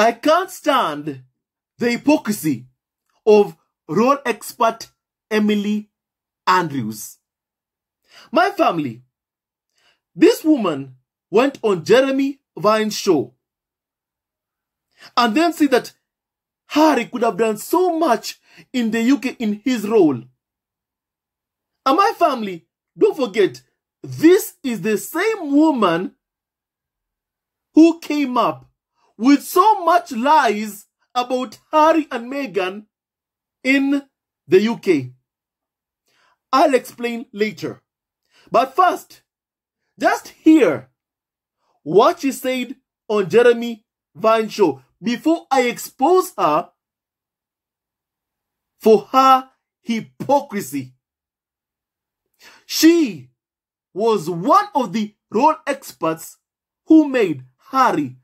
I can't stand the hypocrisy of role expert Emily Andrews. My family, this woman went on Jeremy Vine's show and then said that Harry could have done so much in the UK in his role. And my family, don't forget, this is the same woman who came up with so much lies about Harry and Meghan in the UK. I'll explain later. But first, just hear what she said on Jeremy Vine's show before I expose her for her hypocrisy. She was one of the role experts who made Harry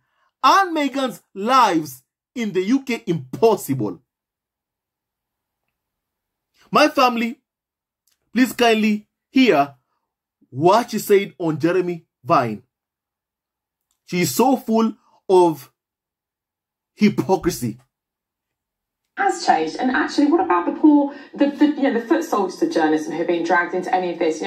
and Meghan's lives in the UK impossible. My family, please kindly hear what she said on Jeremy Vine. She is so full of hypocrisy. Has changed, and actually, what about the foot soldiers of journalism who are being dragged into any of this?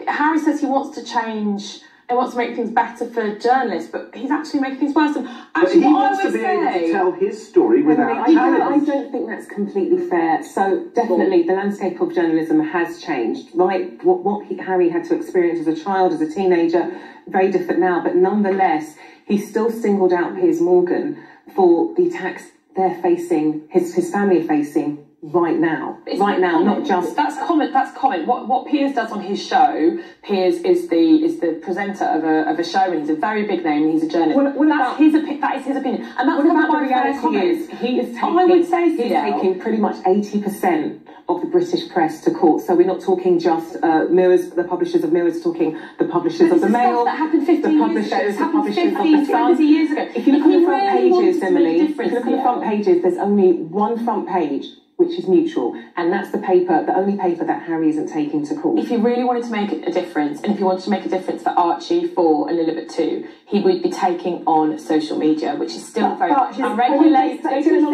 Harry says he wants to change and wants to make things better for journalists, but he's actually making things worse. And actually, he wants to be able to tell his story without challenge. I don't think that's completely fair. So definitely, the landscape of journalism has changed. Right, what Harry had to experience as a child, as a teenager, very different now. But nonetheless, he still singled out Piers Morgan for the attacks they're facing, his family are facing right now. Not just... That's comment. What Piers does on his show, Piers is the presenter of a show, and he's a very big name, and he's a journalist. That is his opinion. And that's what the reality is. He is taking pretty much 80% of the British press to court. So we're not talking just Mirrors, the publishers of Mirrors, talking the publishers of the Mail. That happened 15 years ago. The publishers of the Sun. Years ago. If you look at the front pages, Emily, if you look at the front pages, there's only one front page which is neutral, and that's the only paper that Harry isn't taking to court. If he really wanted to make a difference, and if he wanted to make a difference for Archie, for Elizabeth too, he would be taking on social media, which is still very unregulated. Taking a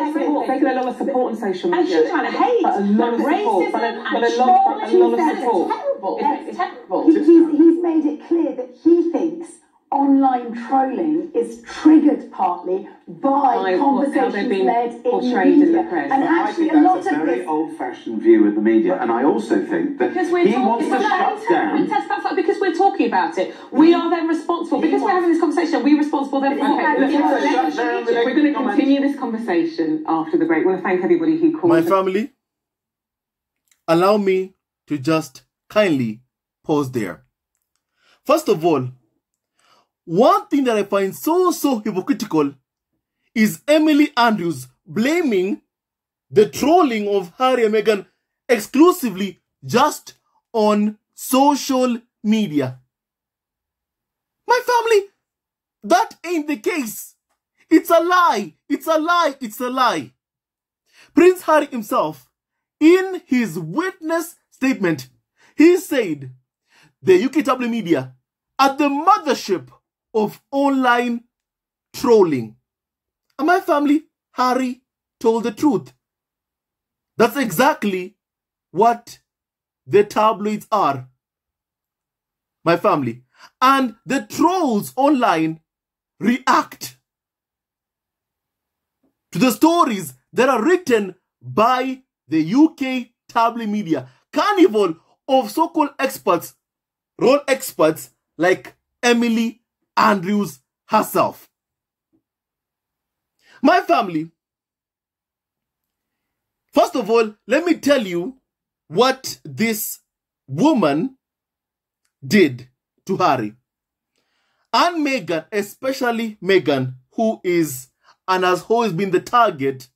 lot of support on social media. And she's trying to hate. But a lot of support. But a lot of support. It's terrible. He's made it clear that he thinks online trolling is triggered partly by conversations led in the media. And actually, I think that's a very old-fashioned view of the media, and I also think that he wants to shut down... Because we're talking about it, we are then responsible. Because we're having this conversation, are we responsible then for We're going to continue this conversation after the break. I want to thank everybody who called. My family, allow me to just kindly pause there. First of all, one thing that I find so hypocritical is Emily Andrews blaming the trolling of Harry and Meghan exclusively just on social media. My family, that ain't the case. It's a lie. It's a lie. It's a lie. Prince Harry himself, in his witness statement, he said the UK tabloid media are the mothership of online trolling. And my family, Harry told the truth. That's exactly what the tabloids are. My family. And the trolls online react to the stories that are written by the UK tabloid media. Carnival of so-called experts, role experts like Emily Andrews herself. My family, first of all, let me tell you what this woman did to Harry. And Meghan, especially Meghan, who is and has always been the target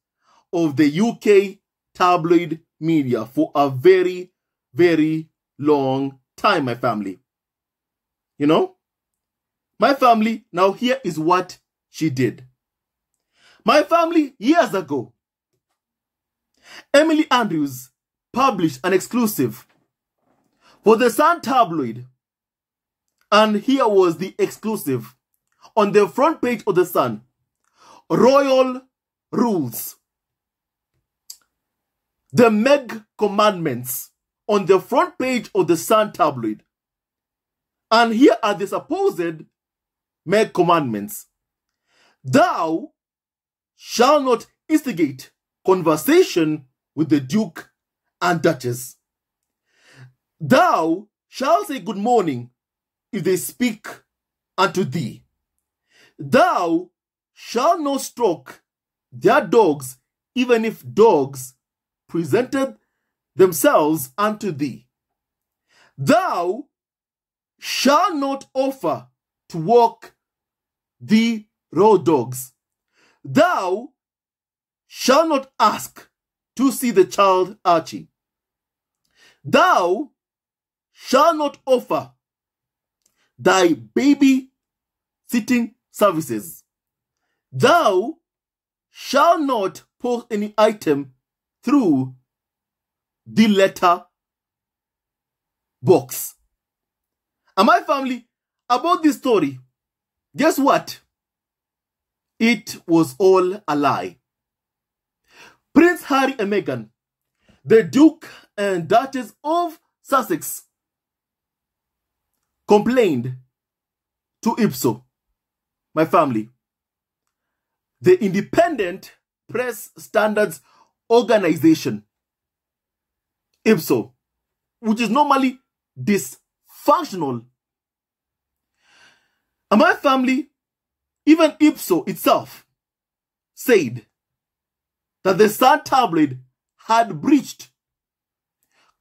of the UK tabloid media for a very long time, my family. You know? My family, now here is what she did. My family, years ago, Emily Andrews published an exclusive for the Sun tabloid. And here was the exclusive. On the front page of the Sun, royal rules. The Meg commandments on the front page of the Sun tabloid. And here are the supposed Meg commandments. Thou shalt not instigate conversation with the Duke and Duchess. Thou shalt say good morning if they speak unto thee. Thou shalt not stroke their dogs, even if dogs presented themselves unto thee. Thou shalt not offer to walk the road dogs. Thou shalt not ask to see the child Archie. Thou shalt not offer thy baby sitting services. Thou shalt not post any item through the letter box. And my family, about this story, guess what? It was all a lie. Prince Harry and Meghan, the Duke and Duchess of Sussex, complained to Ipsos, my family, the Independent Press Standards Organization, Ipsos, which is normally dysfunctional. And my family, even Ipsos itself, said that the Sun tabloid had breached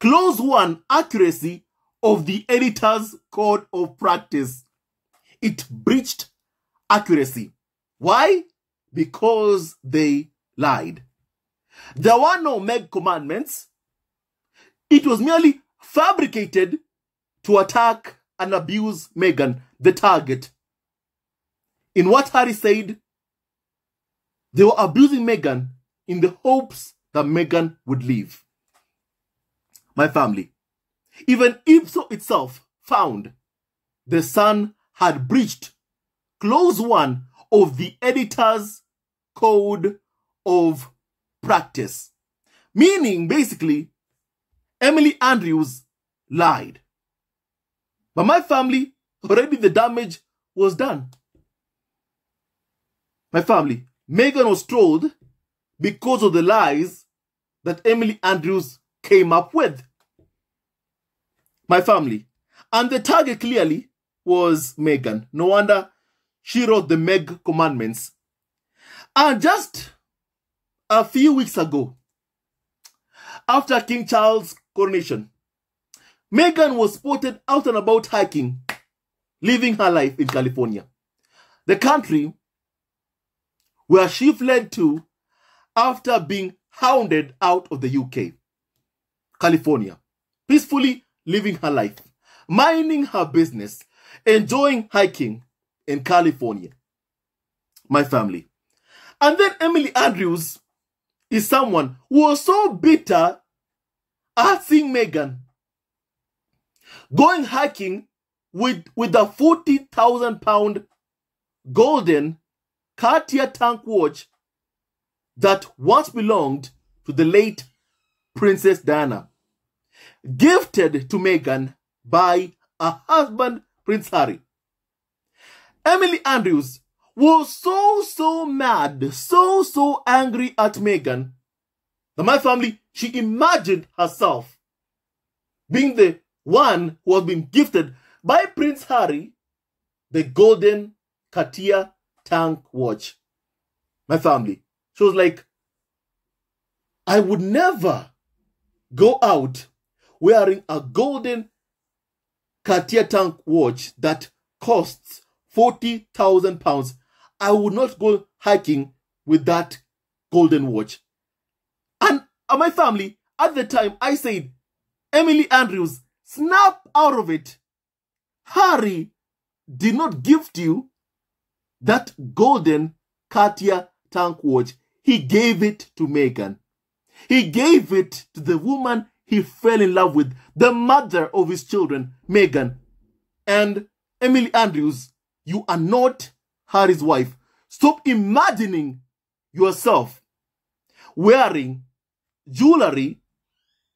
clause 1 accuracy of the editor's code of practice. It breached accuracy. Why? Because they lied. There were no Meg commandments. It was merely fabricated to attack and abuse Meghan, the target. In what Harry said, they were abusing Meghan in the hopes that Meghan would leave. My family, even Ipsos itself found the Sun had breached clause 1 of the editor's code of practice. Meaning, basically, Emily Andrews lied. But my family, already the damage was done. My family, Meghan was trolled because of the lies that Emily Andrews came up with. My family. And the target clearly was Meghan. No wonder she wrote the Meg commandments. And just a few weeks ago, after King Charles' coronation, Meghan was spotted out and about hiking, living her life in California, the country where she fled to after being hounded out of the UK. California, peacefully living her life, minding her business, enjoying hiking in California. My family. And then Emily Andrews is someone who was so bitter at seeing Meghan going hiking with a 40,000 pound golden Cartier tank watch that once belonged to the late Princess Diana, gifted to Meghan by her husband, Prince Harry. Emily Andrews was so mad, so angry at Meghan that my family, she imagined herself being the one who has been gifted by Prince Harry the golden Cartier tank watch. My family, she was like, I would never go out wearing a golden Cartier tank watch that costs 40,000 pounds. I would not go hiking with that golden watch. And my family, at the time, I said, Emily Andrews, snap out of it. Harry did not gift you that golden Cartier tank watch. He gave it to Meghan. He gave it to the woman he fell in love with, the mother of his children, Meghan. And Emily Andrews, you are not Harry's wife. Stop imagining yourself wearing jewelry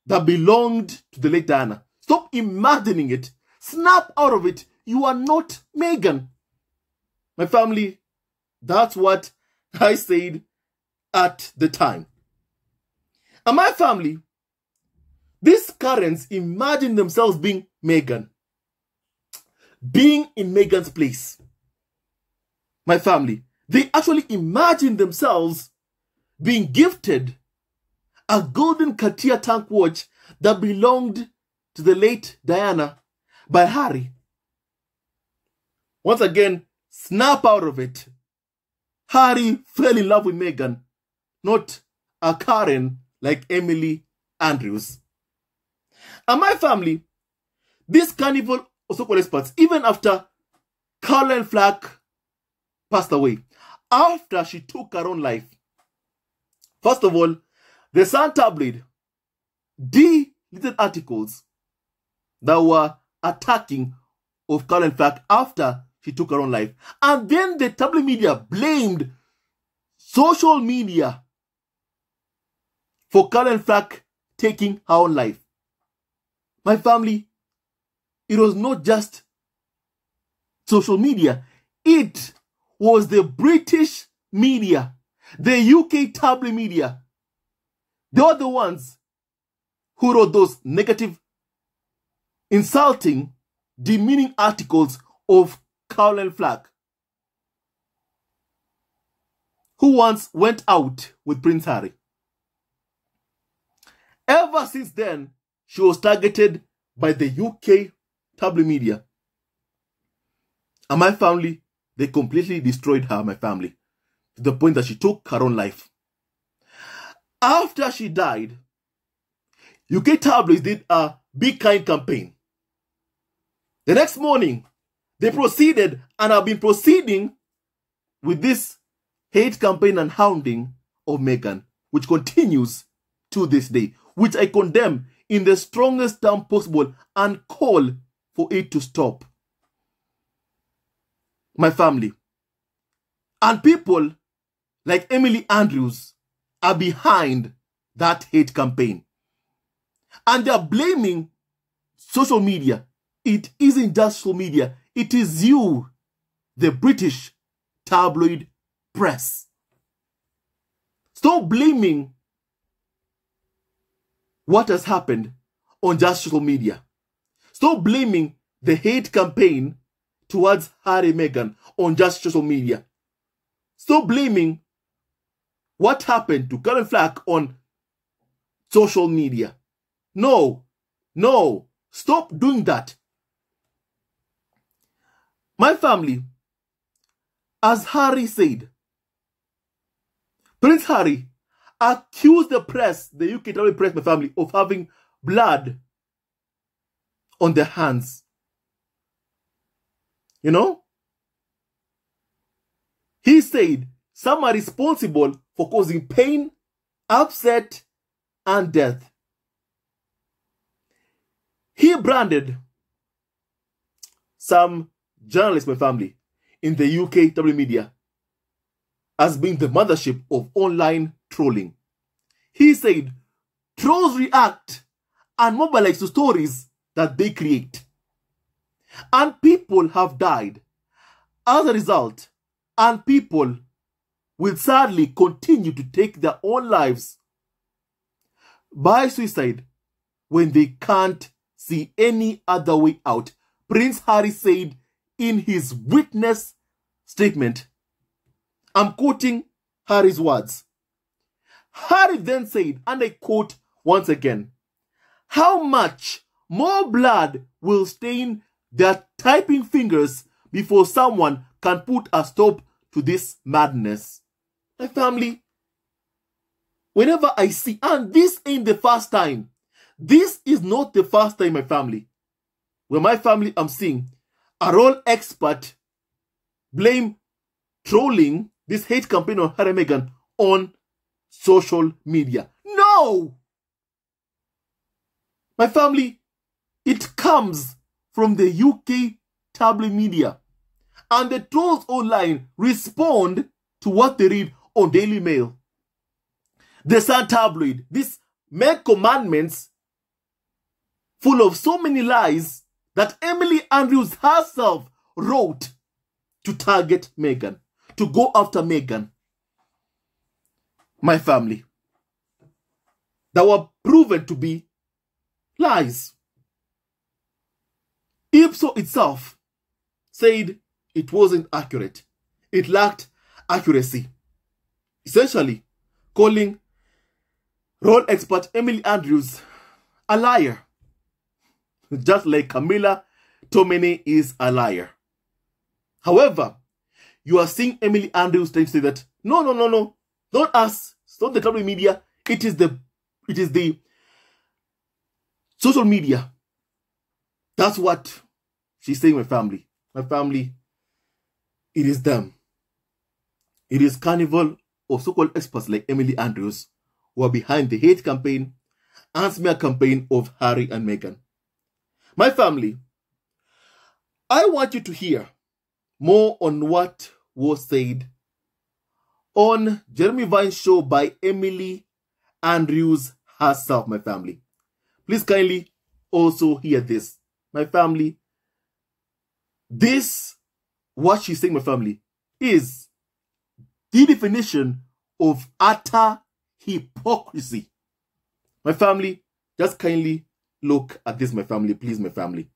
that belonged to the late Diana. Stop imagining it. Snap out of it. You are not Meghan. My family, that's what I said at the time. And my family, these Karens imagine themselves being Meghan. Being in Meghan's place. My family, they actually imagine themselves being gifted a golden Cartier tank watch that belonged to the late Diana by Harry. Once again, snap out of it. Harry fell in love with Meghan, not a Karen like Emily Andrews. And my family, this carnival also called experts, even after Caroline Flack passed away, after she took her own life. First of all, the Sun tabloid deleted articles that were attacking of Caroline Flack after she took her own life. And then the tabloid media blamed social media for Caroline Flack taking her own life. My family, it was not just social media. It was the British media, the UK tabloid media. They were the ones who wrote those negative, insulting, demeaning articles of Caroline Flack, who once went out with Prince Harry. Ever since then, she was targeted by the UK tabloid media. And my family, they completely destroyed her, my family, to the point that she took her own life. After she died, UK tabloids did a Be Kind campaign. The next morning, they proceeded and have been proceeding with this hate campaign and hounding of Meghan, which continues to this day, which I condemn in the strongest term possible and call for it to stop. My family. And people like Emily Andrews are behind that hate campaign. And they are blaming social media. It isn't just social media. It is you, the British tabloid press. Stop blaming what has happened on just social media. Stop blaming the hate campaign towards Harry and Meghan on just social media. Stop blaming what happened to Caroline Flack on social media. No, no, stop doing that. My family, as Harry said, Prince Harry accused the press, the UK tabloid press, my family, of having blood on their hands. You know? He said some are responsible for causing pain, upset, and death. He branded some journalists, my family, in the UK tabloid media as being the mothership of online trolling. He said trolls react and mobilize to stories that they create. And people have died as a result, and people will sadly continue to take their own lives by suicide when they can't see any other way out. Prince Harry said in his witness statement, I'm quoting Harry's words. Harry then said, and I quote once again, how much more blood will stain their typing fingers before someone can put a stop to this madness? My family, whenever I see, and this ain't the first time, this is not the first time, my family, where my family I'm seeing a role expert blame trolling, this hate campaign on Harry and Meghan on social media. No! My family, it comes from the UK tabloid media. And the trolls online respond to what they read on Daily Mail, the Sun tabloid. This Meg commandments full of so many lies that Emily Andrews herself wrote to target Meghan, to go after Meghan. My family, that were proven to be lies. Ipso itself said it wasn't accurate. It lacked accuracy. Essentially, calling role expert Emily Andrews a liar. Just like Camilla Tominey is a liar. However, you are seeing Emily Andrews trying to say that, no, not us, it's not the tabloid media, it is the social media. That's what she's saying, my family. My family, it is them. It is carnival of so-called experts like Emily Andrews who are behind the hate campaign and smear campaign of Harry and Meghan. My family, I want you to hear more on what was said on Jeremy Vine's show by Emily Andrews herself, my family. Please kindly also hear this. My family, this, what she's saying, my family, is the definition of utter hypocrisy. My family, just kindly look at this, my family, please, my family.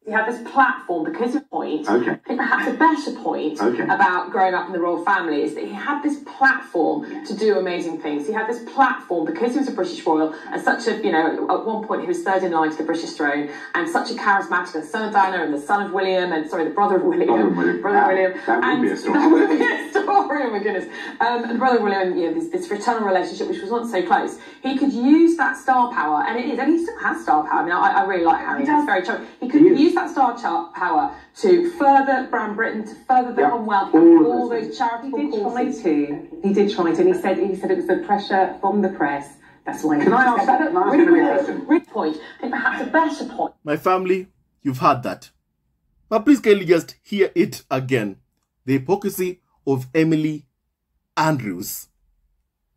He had this platform because of point. Okay. I think perhaps a better point about growing up in the royal family is that he had this platform to do amazing things. He had this platform because he was a British royal and such a, you know, at one point he was third in line to the British throne and such a charismatic, the son of Diana and the son of William and, sorry, the brother of William. Brother William. That would be a story. That would be a story, oh my goodness. And brother William, you know, this fraternal relationship which was once so close. He could use that star power, and it is, and he still has star power. I mean, I really like Harry. He's very charming. He could use that star power to further Brand Britain, to further the Commonwealth, all those charitable causes. He did try to, and he said it was the pressure from the press. That's why. Can I ask that? Really point. I think perhaps a better point. My family, you've heard that. But please kindly just hear it again. The hypocrisy of Emily Andrews.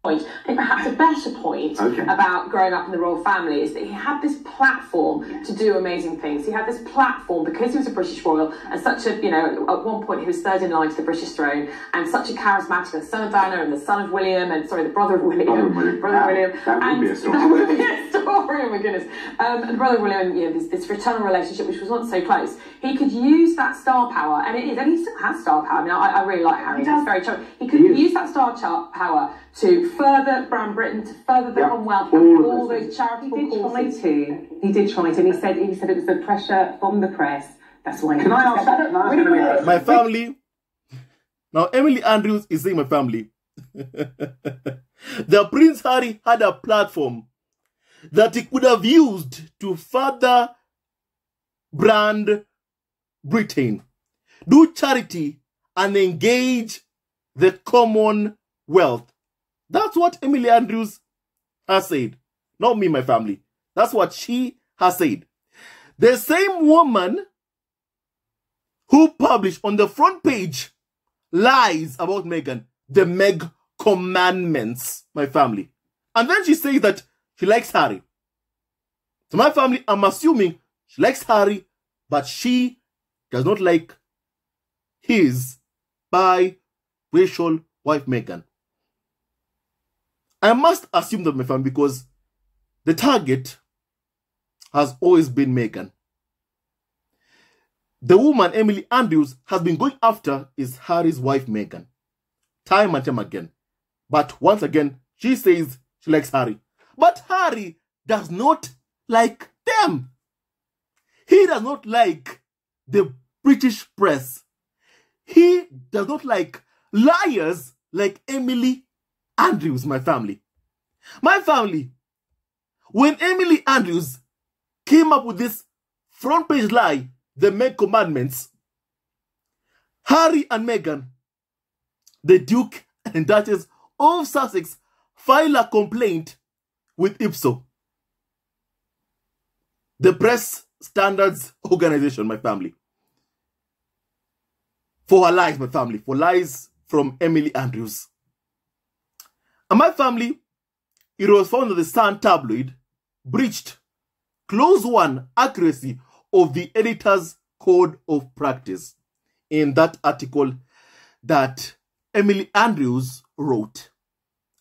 I think perhaps a better point about growing up in the royal family is that he had this platform to do amazing things. He had this platform because he was a British royal and such a, you know, at one point he was third in line to the British throne and such a charismatic, the son of Diana and the son of William and, sorry, the brother of William. Brother William. That would be a story. That would be a story, oh my goodness. And brother William, you know, this fraternal relationship which was once so close. He could use that star power, and it is, and he still has star power. I mean, I really like Harry. He's very charming. He could use that star power to further Brand Britain, to further the Commonwealth, all those charitable causes. He did try to, and he said it was the pressure from the press. That's why. Can I ask that? My family. Now, Emily Andrews is saying, my family, the Prince Harry had a platform that he could have used to further brand Britain, do charity, and engage the Commonwealth. That's what Emily Andrews has said. Not me, my family. That's what she has said. The same woman who published on the front page lies about Meghan, the Meg commandments, my family. And then she says that she likes Harry. So my family, I'm assuming she likes Harry, but she does not like his biracial wife, Meghan. I must assume that, my family, because the target has always been Meghan. The woman Emily Andrews has been going after is Harry's wife, Meghan. Time and time again. But once again, she says she likes Harry. But Harry does not like them. He does not like the British press. He does not like liars like Emily Andrews, my family. My family, when Emily Andrews came up with this front page lie, the Meg commandments, Harry and Meghan, the Duke and Duchess of Sussex, filed a complaint with Ipso, the press standards organization, my family, for her lies, my family, for lies from Emily Andrews. And my family, it was found that the Sun tabloid breached clause 1 accuracy of the editor's code of practice in that article that Emily Andrews wrote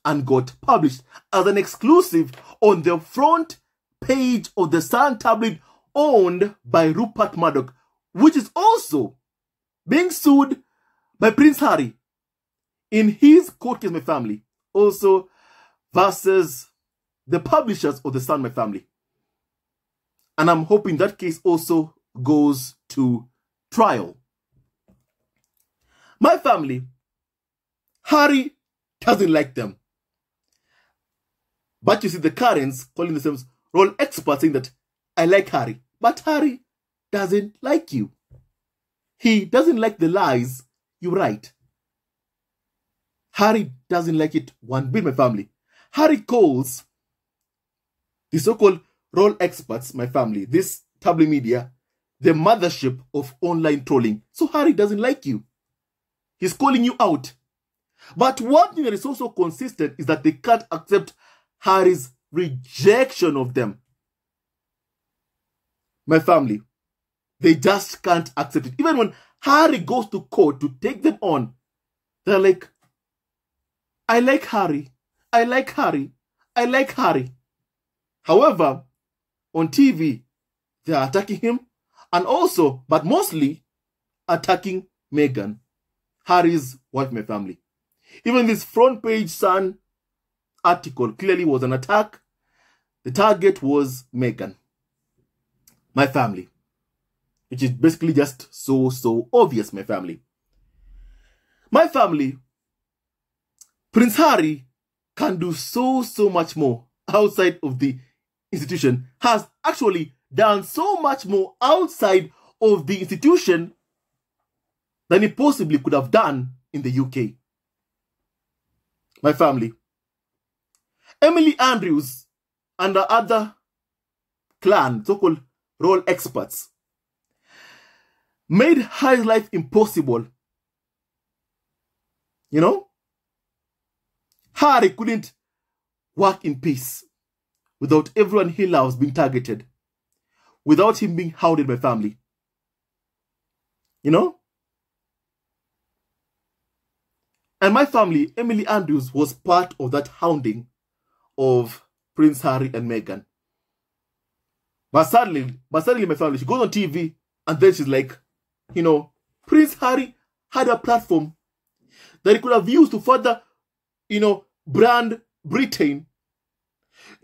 and got published as an exclusive on the front page of the Sun tabloid owned by Rupert Murdoch, which is also being sued by Prince Harry in his court case, my family, also versus the publishers of the Sun, my family. And I'm hoping that case also goes to trial. My family, Harry doesn't like them. But you see the Karens calling themselves role experts saying that I like Harry. But Harry doesn't like you. He doesn't like the lies you write. Harry doesn't like it one bit, my family. Harry calls the so-called role experts, my family, this tabloid media, the mothership of online trolling. So Harry doesn't like you. He's calling you out. But one thing that is also consistent is that they can't accept Harry's rejection of them. My family, they just can't accept it. Even when Harry goes to court to take them on, they're like, I like Harry. I like Harry. I like Harry. However, on TV, they are attacking him and also, but mostly, attacking Meghan, Harry's wife, my family. Even this front page Sun article clearly was an attack. The target was Meghan, my family, which is basically just so obvious, my family. My family, Prince Harry can do so much more outside of the institution, has actually done so much more outside of the institution than he possibly could have done in the UK. My family, Emily Andrews and the other clan, so-called role experts, made Harry's life impossible. You know? Harry couldn't work in peace without everyone he loves being targeted, without him being hounded by family. You know? And my family, Emily Andrews, was part of that hounding of Prince Harry and Meghan. But sadly, my family, she goes on TV and then she's like, you know, Prince Harry had a platform that he could have used to further, you know, brand Britain,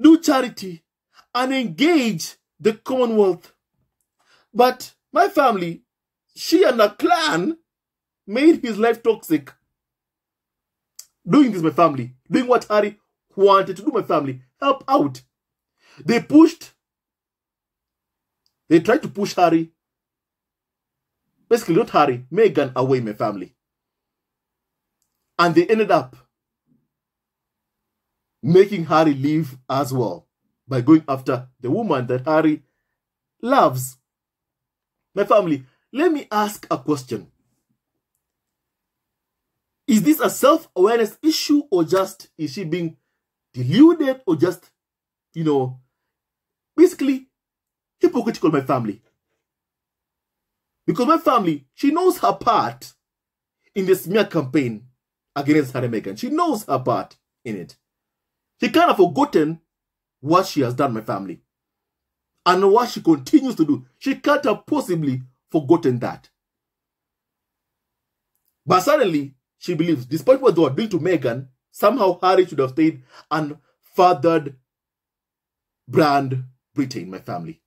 do charity, and engage the Commonwealth. But my family, she and her clan made his life toxic. Doing this, my family, doing what Harry wanted to do, my family, help out. They tried to push Harry, basically not Harry, Meghan away, my family. And they ended up making Harry leave as well by going after the woman that Harry loves. My family, let me ask a question. Is this a self-awareness issue, or just is she being deluded, or just, you know, basically hypocritical, my family? Because my family, she knows her part in the smear campaign against Harry and Meghan. She knows her part in it. She kind of forgotten what she has done, my family, and what she continues to do. She can't have possibly forgotten that. But suddenly, she believes, despite what they were doing to Meghan, somehow Harry should have stayed and furthered brand Britain, my family.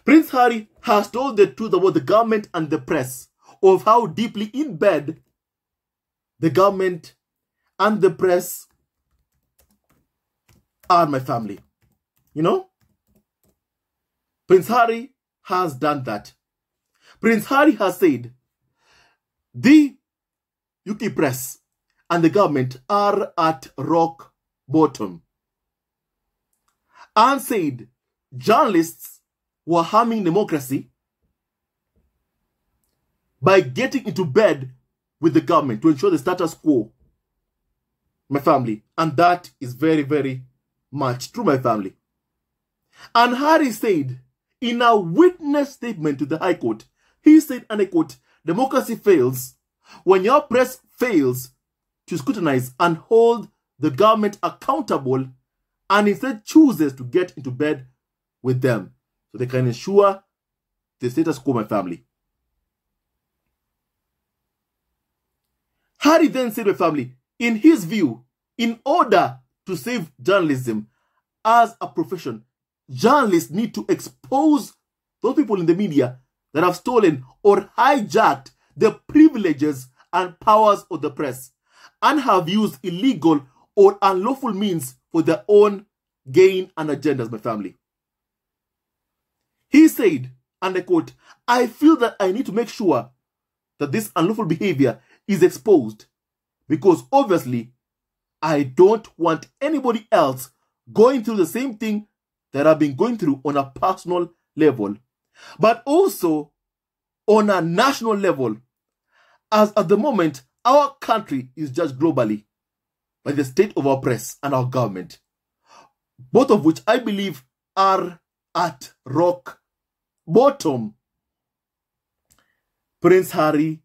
Prince Harry has told the truth about the government and the press, of how deeply in bed the government and the press are, my family. You know? Prince Harry has done that. Prince Harry has said, the UK press and the government are at rock bottom, and said journalists were harming democracy by getting into bed with the government to ensure the status quo, my family. And that is very, very much true, my family. And Harry said in a witness statement to the High Court, he said, and I quote, democracy fails when your press fails to scrutinize and hold the government accountable and instead chooses to get into bed with them so they can ensure the status quo, my family. Harry then said, my family, in his view, in order to save journalism as a profession, journalists need to expose those people in the media that have stolen or hijacked the privileges and powers of the press and have used illegal or unlawful means for their own gain and agendas, my family. He said, and I quote, I feel that I need to make sure that this unlawful behavior is exposed because obviously I don't want anybody else going through the same thing that I've been going through on a personal level, but also on a national level, as at the moment, our country is judged globally by the state of our press and our government, both of which I believe are at rock bottom. Prince Harry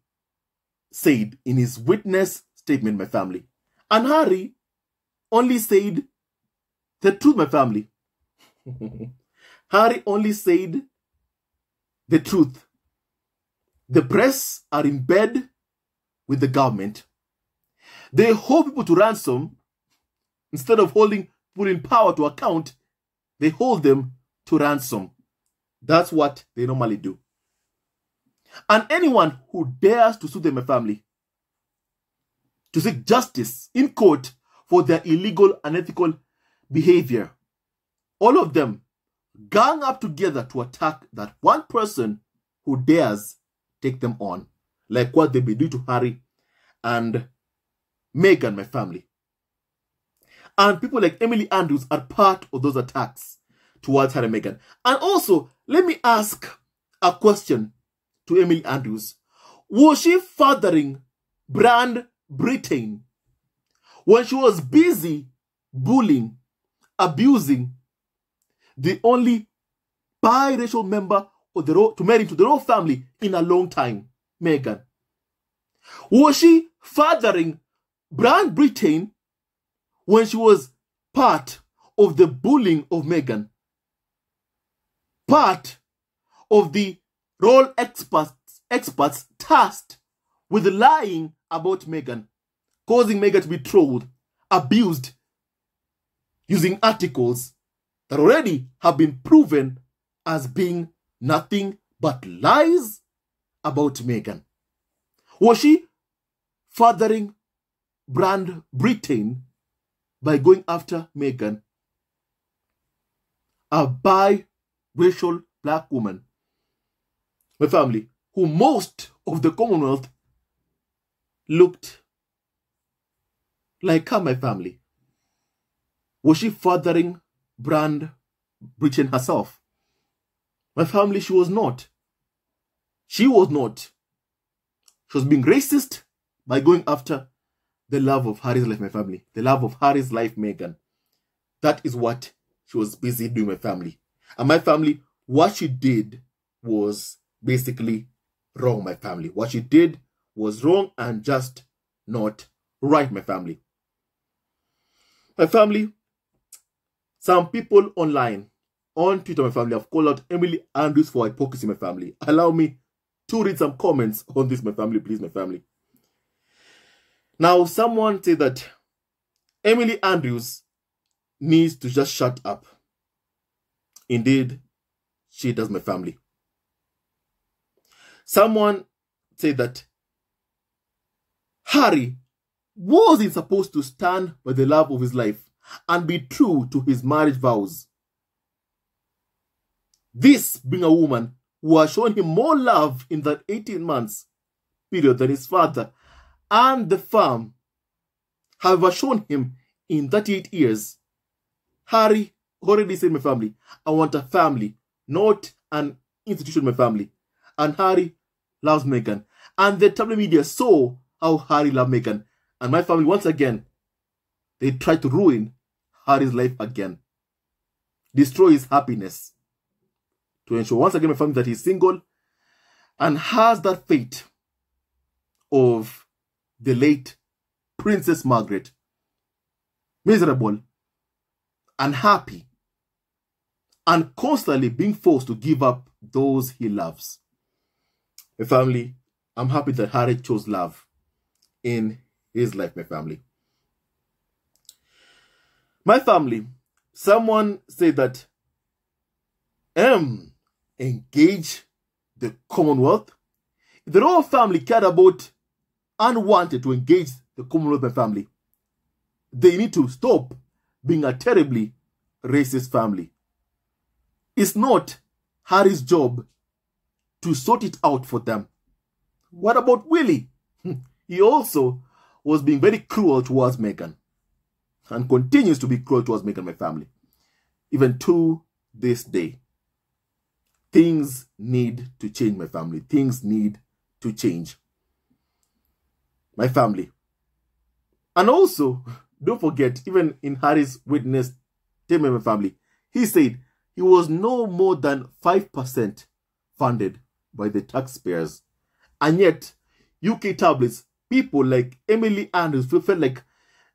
said in his witness statement, my family. And Harry only said the truth, my family. Harry only said the truth. The press are in bed with the government. They hold people to ransom. Instead of holding people in power to account, they hold them to ransom. That's what they normally do. And anyone who dares to sue them, my family, to seek justice in court for their illegal and unethical behavior, all of them gang up together to attack that one person who dares take them on, like what they be doing to Harry and Meghan, my family. And people like Emily Andrews are part of those attacks towards Harry and Meghan. And also, let me ask a question to Emily Andrews. Was she fathering Brand Britain when she was busy bullying, abusing the only biracial member of the to marry into the royal family in a long time, Meghan? Was she fathering Brand Britain when she was part of the bullying of Meghan? Part of the royal experts tasked with lying about Meghan, causing Meghan to be trolled, abused, using articles that already have been proven as being nothing but lies about Meghan. Was she fathering Brand Britain by going after Meghan, a biracial black woman, my family, who most of the Commonwealth looked like her, my family? Was she fathering Brand Britain herself? My family, she was not. She was not. She was being racist by going after the love of Harry's life, my family. The love of Harry's life, Meghan. That is what she was busy doing, my family. And my family, what she did was basically wrong, my family. What she did was wrong and just not right, my family. My family, some people online, on Twitter, my family, have called out Emily Andrews for hypocrisy, my family. Allow me to read some comments on this, my family, please, my family. Now, someone said that Emily Andrews needs to just shut up. Indeed, she does, my family. Someone said that Harry wasn't supposed to stand by the love of his life and be true to his marriage vows. This being a woman who has shown him more love in that 18 months period than his father and the farm have shown him in 38 years. Harry already said, my family, I want a family, not an institution, my family. And Harry loves Meghan. And the tabloid media saw how Harry loved Meghan. And my family, once again, they tried to ruin Harry's life again. Destroy his happiness. To ensure once again my family that he's single and has that fate of the late Princess Margaret. Miserable, unhappy, and constantly being forced to give up those he loves. My family, I'm happy that Harry chose love in his life, my family. My family, someone said that engage the Commonwealth. If the royal family cared about and wanted to engage the Commonwealth, my family, they need to stop being a terribly racist family. It's not Harry's job to sort it out for them. What about Willie? He also was being very cruel towards Meghan and continues to be cruel towards Meghan, my family. Even to this day. Things need to change, my family. Things need to change. My family. And also, don't forget, even in Harry's witness statement, my family, he said he was no more than 5% funded by the taxpayers. And yet, UK tabloids, people like Emily Andrews felt like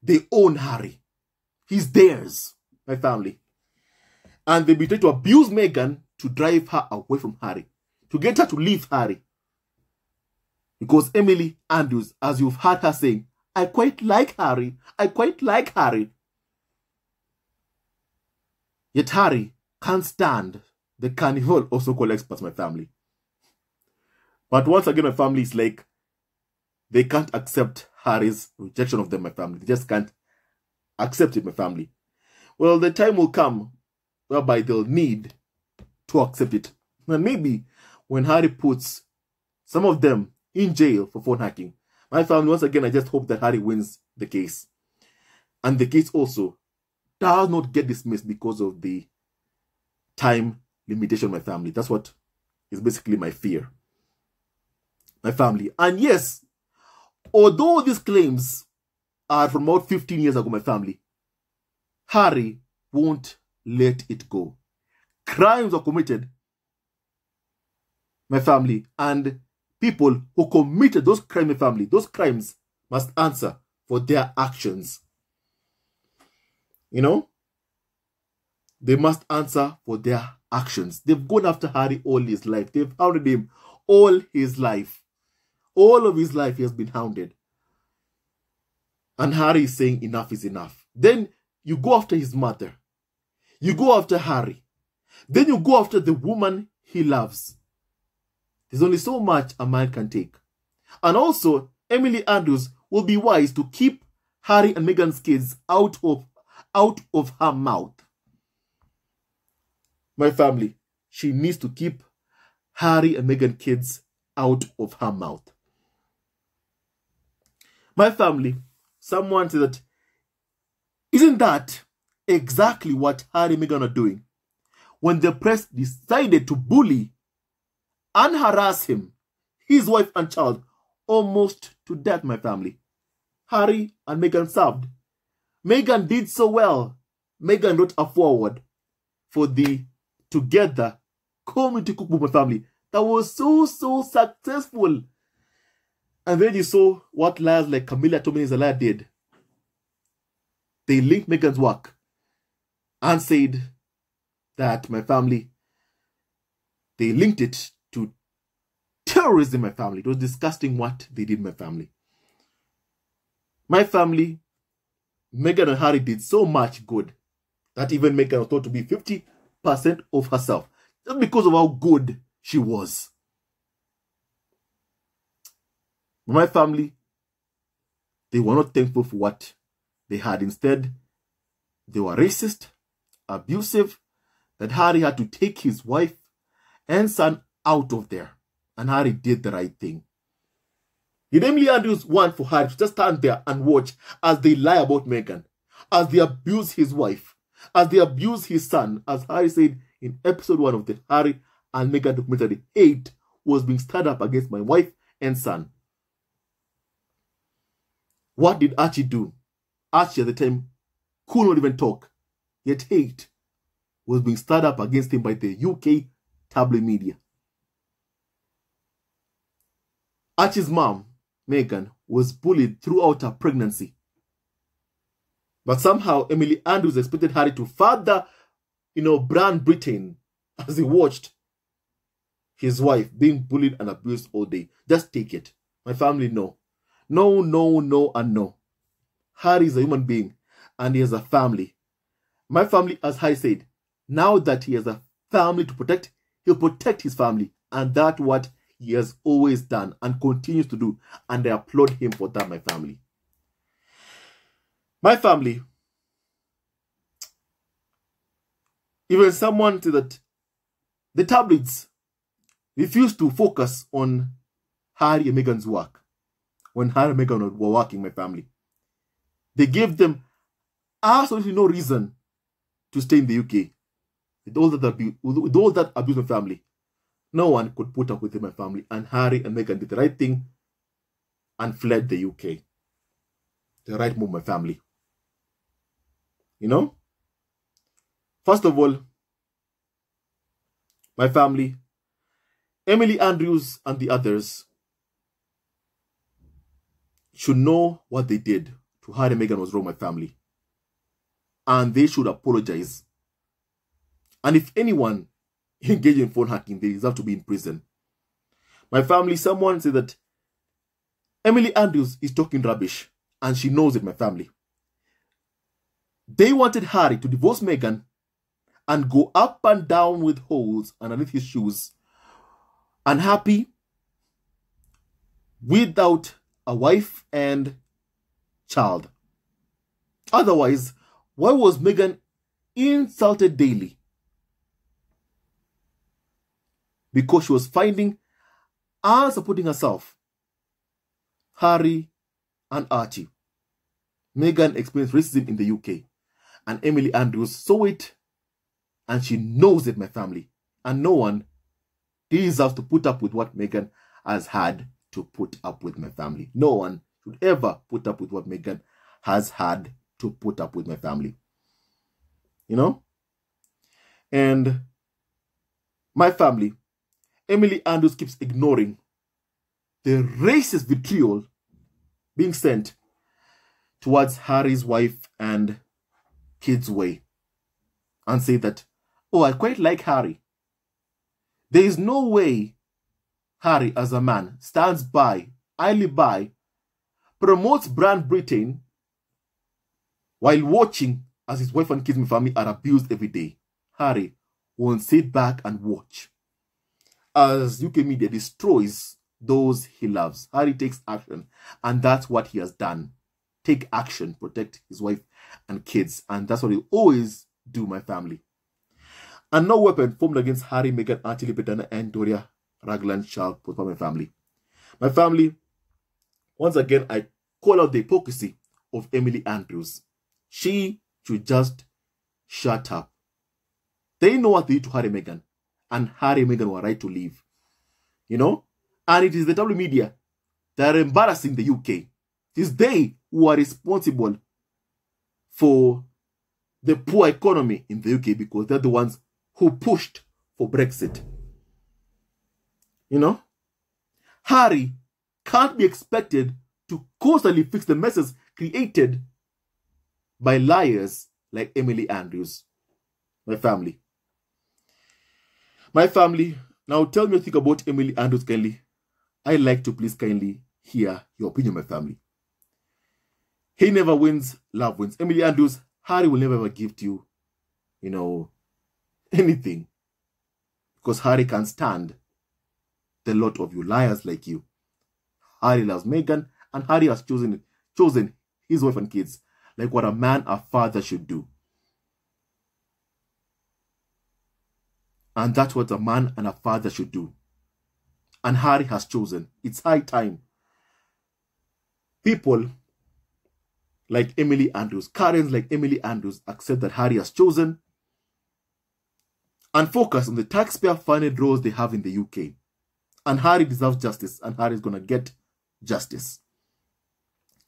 they own Harry. He's theirs, my family. And they began to abuse Meghan to drive her away from Harry, to get her to leave Harry. Because Emily Andrews, as you've heard her saying, I quite like Harry. I quite like Harry. Yet Harry can't stand the carnival of so-called experts, my family. But once again, my family is like, they can't accept Harry's rejection of them, my family. They just can't accept it, my family. Well, the time will come whereby they'll need to accept it. And maybe when Harry puts some of them in jail for phone hacking, my family, once again, I just hope that Harry wins the case. And the case also does not get dismissed because of the time limitation, my family. That's what is basically my fear. My family. And yes, although these claims are from about 15 years ago, my family, Harry won't let it go. Crimes are committed, my family, and people who committed those crimes, my family, those crimes must answer for their actions. You know? They must answer for their actions. They've gone after Harry all his life. They've hounded him all his life. All of his life he has been hounded. And Harry is saying enough is enough. Then you go after his mother. You go after Harry. Then you go after the woman he loves. There's only so much a man can take. And also, Emily Andrews will be wise to keep Harry and Meghan's kids out of her mouth. My family, she needs to keep Harry and Meghan's kids out of her mouth. My family, someone said that, isn't that exactly what Harry and Meghan are doing when the press decided to bully and harass him, his wife and child, almost to death, my family? Harry and Meghan served. Meghan did so well. Meghan wrote a foreword for the Together community cookbook, my family, that was so successful. And then you saw what liars like Camilla Tominey did. They linked Meghan's work and said that, my family, they linked it to terrorism, my family. It was disgusting what they did, my family. My family, Meghan and Harry did so much good that even Meghan was thought to be 50% of herself just because of how good she was. My family, they were not thankful for what they had. Instead, they were racist, abusive, that Harry had to take his wife and son out of there. And Harry did the right thing. Did Emily Andrews want for Harry to just stand there and watch as they lie about Meghan, as they abuse his wife, as they abuse his son? As Harry said in episode 1 of the Harry and Meghan documentary, hate was being stirred up against my wife and son. What did Archie do? Archie at the time could not even talk, yet hate was being stirred up against him by the UK tabloid media. Archie's mom, Meghan, was bullied throughout her pregnancy. But somehow Emily Andrews expected Harry to further, brand Britain as he watched his wife being bullied and abused all day. Just take it. My family, no. No, no, no, and no. Harry is a human being and he has a family. My family, as Harry said, now that he has a family to protect, he'll protect his family. And that's what he has always done and continues to do. And I applaud him for that, my family. My family, even someone said that the tabloids refused to focus on Harry and Meghan's work when Harry and Meghan were working, my family. They gave them absolutely no reason to stay in the UK. With all that abuse of family, no one could put up with my family. And Harry and Meghan did the right thing and fled the UK. The right move, my family. First of all, my family, Emily Andrews and the others should know what they did to Harry and Meghan was wrong, my family. And they should apologize. And if anyone engaged in phone hacking, they deserve to be in prison. My family, someone said that Emily Andrews is talking rubbish. And she knows it, my family. They wanted Harry to divorce Meghan and go up and down with holes underneath his shoes. Unhappy, without a wife and child. Otherwise, why was Meghan insulted daily? Because she was finding and supporting herself, Harry and Archie. Meghan experienced racism in the UK, and Emily Andrews saw it, and she knows it, my family. And no one deserves to put up with what Meghan has had to put up with, my family. No one should ever put up with what Meghan has had to put up with, my family. And my family, Emily Andrews keeps ignoring the racist vitriol being sent towards Harry's wife and kids' way, and say that, oh, I quite like Harry. There is no way Harry, as a man, stands by, idly by, promotes brand Britain while watching as his wife and kids and family are abused every day. Harry won't sit back and watch as UK media destroys those he loves. Harry takes action, and that's what he has done. Take action, protect his wife and kids, and that's what he'll always do, my family. And no weapon formed against Harry, Meghan, Archie, Petana, and Doria Ragland shall prosper, my family. My family, once again, I call out the hypocrisy of Emily Andrews. She should just shut up. They know what they did to Harry and Meghan, and Harry and Meghan were right to leave. And it is the tabloid media that are embarrassing the UK. It is they who are responsible for the poor economy in the UK, because they're the ones who pushed for Brexit. Harry can't be expected to constantly fix the messes created by liars like Emily Andrews. My family. Now tell me what you think about Emily Andrews kindly. I'd like to please kindly hear your opinion, my family. He never wins, love wins. Emily Andrews, Harry will never ever give to you, anything. Because Harry can't stand the lot of you liars like you. Harry loves Meghan, and Harry has chosen his wife and kids like what a man, a father should do. And that's what a man and a father should do. And Harry has chosen. It's high time people like Emily Andrews, Karens like Emily Andrews, accept that Harry has chosen and focus on the taxpayer-funded roles they have in the UK. And Harry deserves justice, and Harry is going to get justice.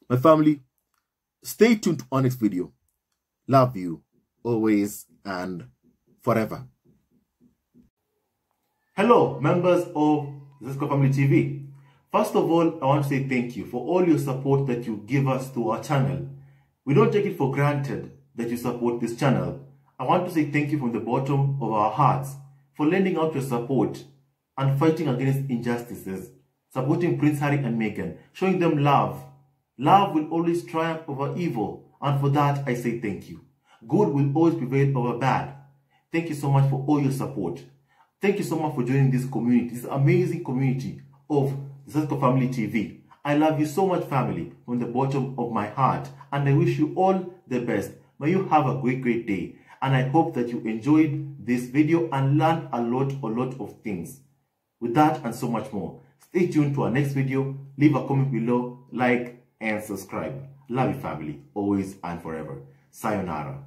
My family, stay tuned to our next video. Love you always and forever. Hello, members of DUCHESS Family TV. First of all, I want to say thank you for all your support that you give us to our channel. We don't take it for granted that you support this channel. I want to say thank you from the bottom of our hearts for lending out your support and fighting against injustices, supporting Prince Harry and Meghan, showing them love. Love will always triumph over evil, and for that I say thank you. Good will always prevail over bad. Thank you so much for all your support. Thank you so much for joining this community, this amazing community of DUCHESS Family TV. I love you so much, family, from the bottom of my heart, and I wish you all the best. May you have a great day, and I hope that you enjoyed this video and learned a lot of things. With that and so much more, stay tuned to our next video. Leave a comment below, like and subscribe. Love you, family, always and forever. Sayonara.